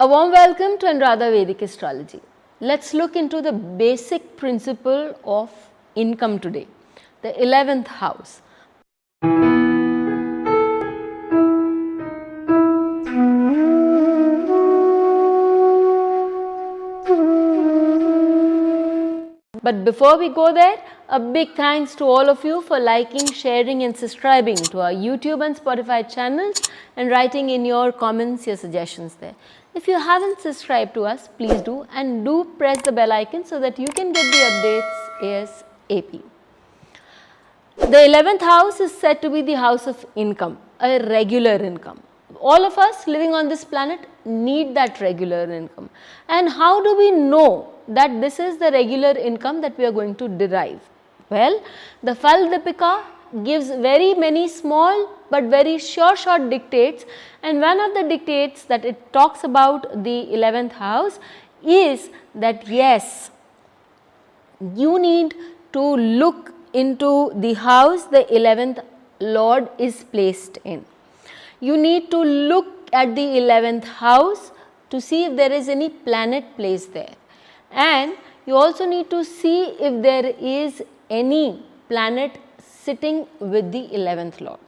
A warm welcome to Anuradha Vedic Astrology. Let's look into the basic principle of income today, the 11th house. But before we go there, a big thanks to all of you for liking, sharing and subscribing to our YouTube and Spotify channels and writing in your comments, your suggestions there. If you haven't subscribed to us, please do, and do press the bell icon so that you can get the updates ASAP. The 11th house is said to be the house of income, a regular income. All of us living on this planet need that regular income. And how do we know that this is the regular income that we are going to derive? Well, the Fal Deepika gives very many small but very short dictates, and one of the dictates that it talks about the 11th house is that yes, you need to look into the house the 11th Lord is placed in. You need to look at the 11th house to see if there is any planet placed there, and you also need to see if there is any planet sitting with the 11th Lord.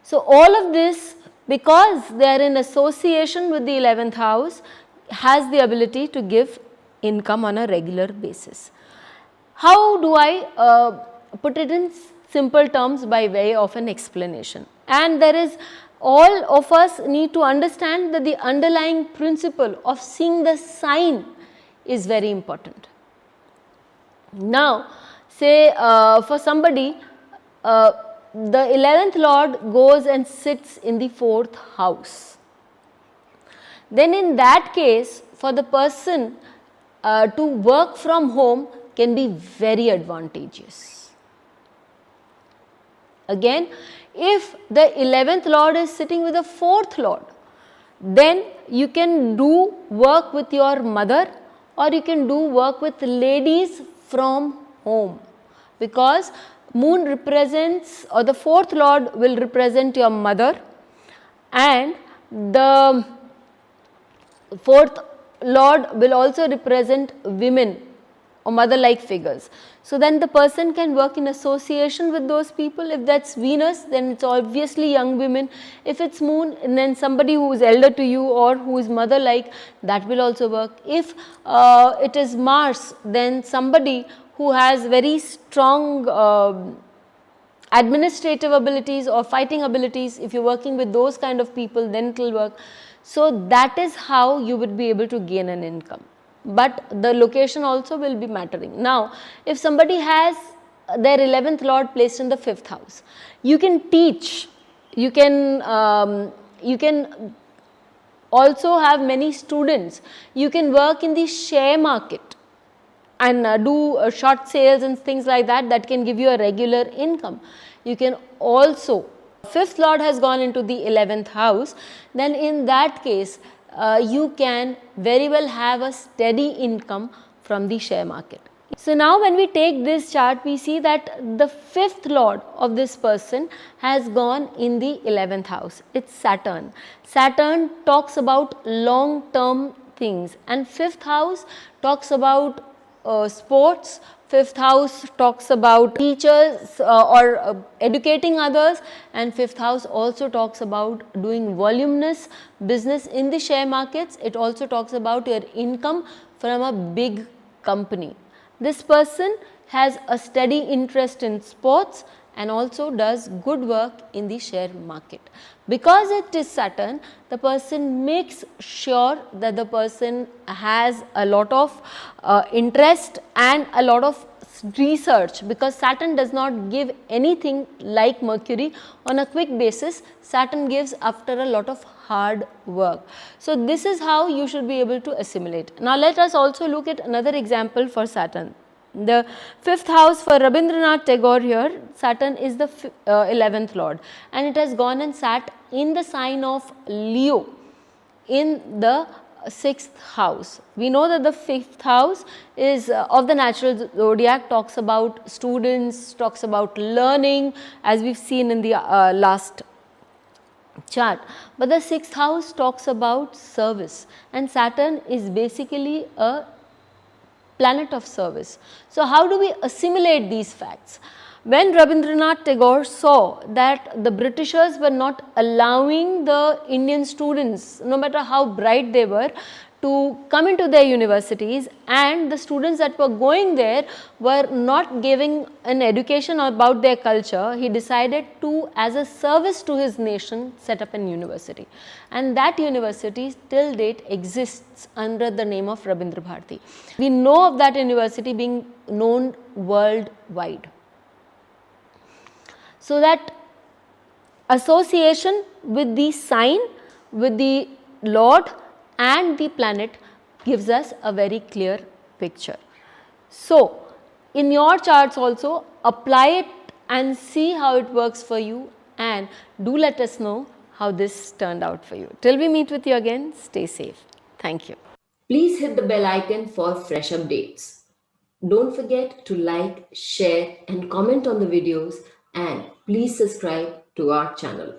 So, all of this, because they are in association with the 11th house, has the ability to give income on a regular basis. How do I put it in simple terms by way of an explanation? And there is, all of us need to understand that the underlying principle of seeing the sign is very important. Now, say for somebody, the 11th Lord goes and sits in the 4th house. Then in that case, for the person to work from home can be very advantageous. Again, if the 11th Lord is sitting with the 4th Lord, then you can do work with your mother, or you can do work with ladies from home, because moon represents, or the 4th Lord will represent your mother, and the 4th Lord will also represent women or mother like figures. So then the person can work in association with those people. If that's Venus, then it's obviously young women. If it's moon, and then somebody who is elder to you or who is mother like, that will also work. If it is Mars, then somebody who has very strong administrative abilities or fighting abilities, if you are working with those kind of people, then it will work. So that is how you would be able to gain an income. But the location also will be mattering. Now, if somebody has their 11th Lord placed in the 5th house, you can teach, you can also have many students, you can work in the share market and do short sales and things like that, that can give you a regular income. You can also, 5th Lord has gone into the 11th house, then in that case, you can very well have a steady income from the share market. So now when we take this chart, we see that the 5th Lord of this person has gone in the 11th house. It's Saturn. Saturn talks about long term things, and 5th house talks about sports. 5th house talks about teachers or educating others, and 5th house also talks about doing voluminous business in the share markets. It also talks about your income from a big company. This person has a steady interest in sports and also does good work in the share market. Because it is Saturn, the person makes sure that the person has a lot of interest and a lot of research, because Saturn does not give anything like Mercury on a quick basis. Saturn gives after a lot of hard work. So this is how you should be able to assimilate. Now let us also look at another example for Saturn. The 5th house for Rabindranath Tagore here, Saturn is the 11th Lord, and it has gone and sat in the sign of Leo in the 6th house. We know that the 5th house is of the natural zodiac, talks about students, talks about learning, as we have seen in the last chart. But the 6th house talks about service, and Saturn is basically a planet of service. So, how do we assimilate these facts? When Rabindranath Tagore saw that the Britishers were not allowing the Indian students, no matter how bright they were, to come into their universities, and the students that were going there were not giving an education about their culture, he decided to, as a service to his nation, set up an university. And that university till date exists under the name of Rabindra Bharati. We know of that university being known worldwide. So, that association with the sign, with the Lord and the planet gives us a very clear picture. So, in your charts also apply it and see how it works for you, and do let us know how this turned out for you. Till we meet with you again, stay safe. Thank you. Please hit the bell icon for fresh updates. Don't forget to like, share and comment on the videos, and please subscribe to our channel.